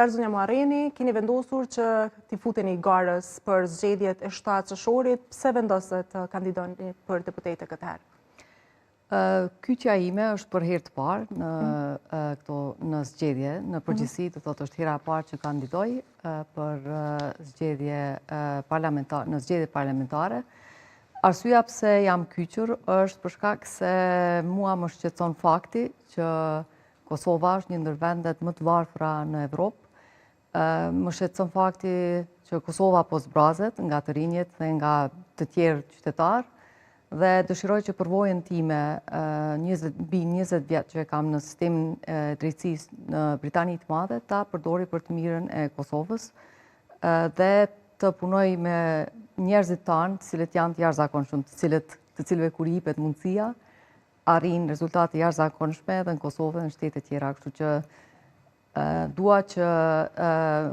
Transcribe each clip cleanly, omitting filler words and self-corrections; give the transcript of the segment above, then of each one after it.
Qarë Zonja Muarreni, keni vendosur që t'i futeni garës për zgjedhjet e 7 qershorit, pse vendosët të kandidoni për deputete këtë herë? Kyçja ime është për herë të parë në zgjedhje, në përgjithësi, do thotë është hera e parë që kandidoj për zgjedhje parlamentare. Arsyeja pse jam kyçur është për shkak se mua më shqetëson fakti që Kosova është një ndër vendet më të varfra në Evropë. Më shqetëson fakti që Kosova po zbrazet nga të rinjët dhe nga të tjerë qytetarë dhe dëshiroj që përvojën time 20 vjetë që kam në sistemin e drejtësisë në Britani të Madhe ta përdori për të mirën e Kosovës dhe të punoj me njerëzit tanë, të cilët janë të jashtëzakonshëm, të cilëve kur i jepet mundësia, arrin rezultate jashtëzakonshme edhe në Kosovë dhe në shtete tjera. Kështu që dua që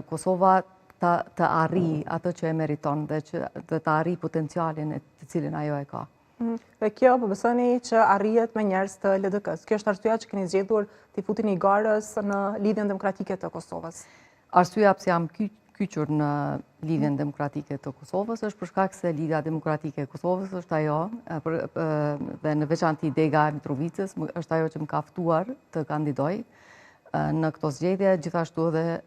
Kosova të arri atë që e meriton dhe të arri potencialin e të cilin ajo e ka. Dhe kjo po besoni që arrihet me njerëz të LDK-s. Kjo është arsyeja që keni zgjedhur t'i futeni garës në Lidhjen Demokratike të Kosovës. Arsyeja pse jam kyçur në Lidhjen Demokratike të Kosovës është për shkak se Lidhja Demokratike e Kosovës është ajo, dhe në veçantë Dega e Mitrovicës, është ajo që më ka ftuar të kandidoj në këto zgjedhje, gjithashtu edhe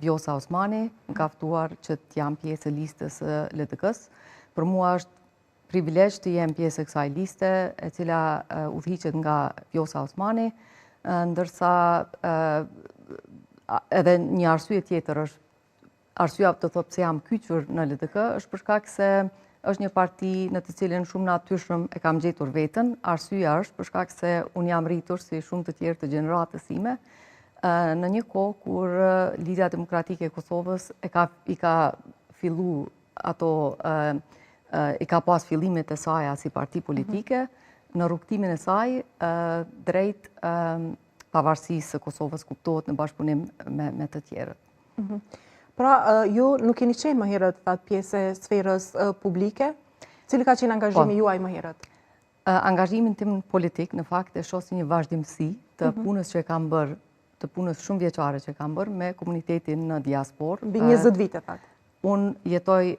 Vjosa Osmani më ka ftuar që të jam pjesë e listës së LDK-s. Për mua është privilegj të jem pjesë e kësaj liste, e cila udhëhiqet nga Vjosa Osmani, ndërsa edhe një arsye tjetër është, arsyeja të thotë pse jam kyçur në LDK, është për shkak se është një parti në të cilën shumë natyrshëm e kam gjetur veten. Arsyeja është për shkak se unë jam rritur si shumë të tjerë të gjeneratës time në një kohë kur Lidhja Demokratike e Kosovës i ka fillu ato i ka pas fillimet e saj si parti politike në rrugtimin e saj drejt pavarësisë së Kosovës, kuptohet në bashkëpunim me të tjerët. Pra, ju nuk keni qenë më herët thatë pjesë e sferës publike? Cili ka qenë angazhimi juaj më herët? Angazhimin tim politik, në fakt, e shoh si një vazhdimsi të punës që kam bërë, të punës shumë vjeçare që kam bërë me komunitetin në diasporë. Mbi 20 vite, fakt. Unë jetoj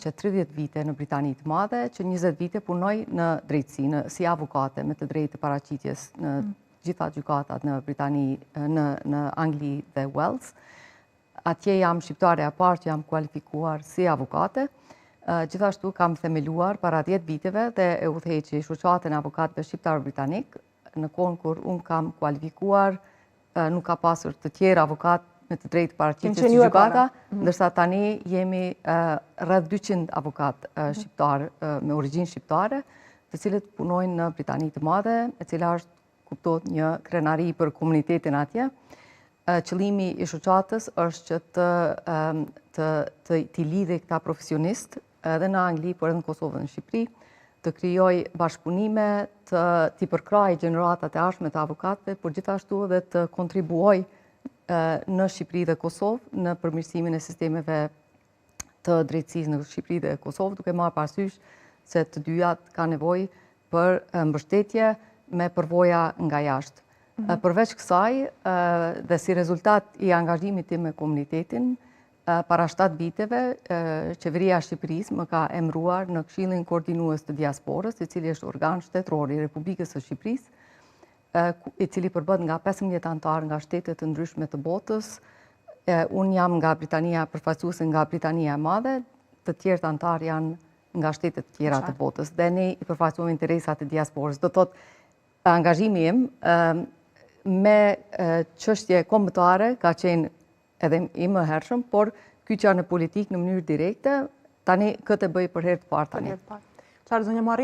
që 30 vite në Britani të Madhe, që 20 vite punoj në drejtësi, si avokate me të drejtë të paraqitjes në gjitha gjykatat në Britani, në Angli dhe Wales. Atje jam shqiptare e parë që jam kualifikuar si avokate. Gjithashtu kam themeluar para 10 viteve dhe e udhëheqi shoqatën e avokatëve shqiptar britanik. Në kohën kur unë kam kualifikuar, nuk ka pasur të tjerë avokat me të drejtë paraqitjes së gjykata, ndërsa tani jemi rreth 200 avokat shqiptar me origjinë shqiptare, të cilët punojnë në Britani të Madhe, e cila është kuptohet një krenari për komunitetin atje. Qëllimi i shoqatës është që t'i lidhë këta profesionistë edhe në Angli, por edhe në Kosovë dhe në Shqipëri, të krijoj bashkëpunime, t'i përkraj gjeneratat e ardhshme të avokatëve, por gjithashtu edhe të kontribuoj në Shqipëri dhe Kosovë në përmirësimin e sistemeve të drejtësisë në Shqipëri dhe Kosovë, duke marrë parasysh se të dyjat ka nevojë për mbështetje me përvoja nga jashtë. Përveç kësaj, dhe si rezultat i angazhimit tim me komunitetin, para 7 viteve, Qeveria e Shqipërisë më ka emëruar në Këshillin Koordinues të Diasporës, i cili është organ shtetëror i Republikës së Shqipërisë, i cili përbët nga 15 antarë nga shtetet të ndryshme të botës. Unë jam nga Britania, përfaqësuese nga Britania e Madhe, të tjerë antarë janë nga shtetet të tjera të botës, dhe ne i përfaqësojmë interesat e diasporës. Do thotë, angazhimi im me çështje kombëtare ka qenë edhe i më hershëm, por kyçja në politikë në mënyrë direkte, tani këtë bëj për herë të parë tani. Qarë Zonja Muarreni,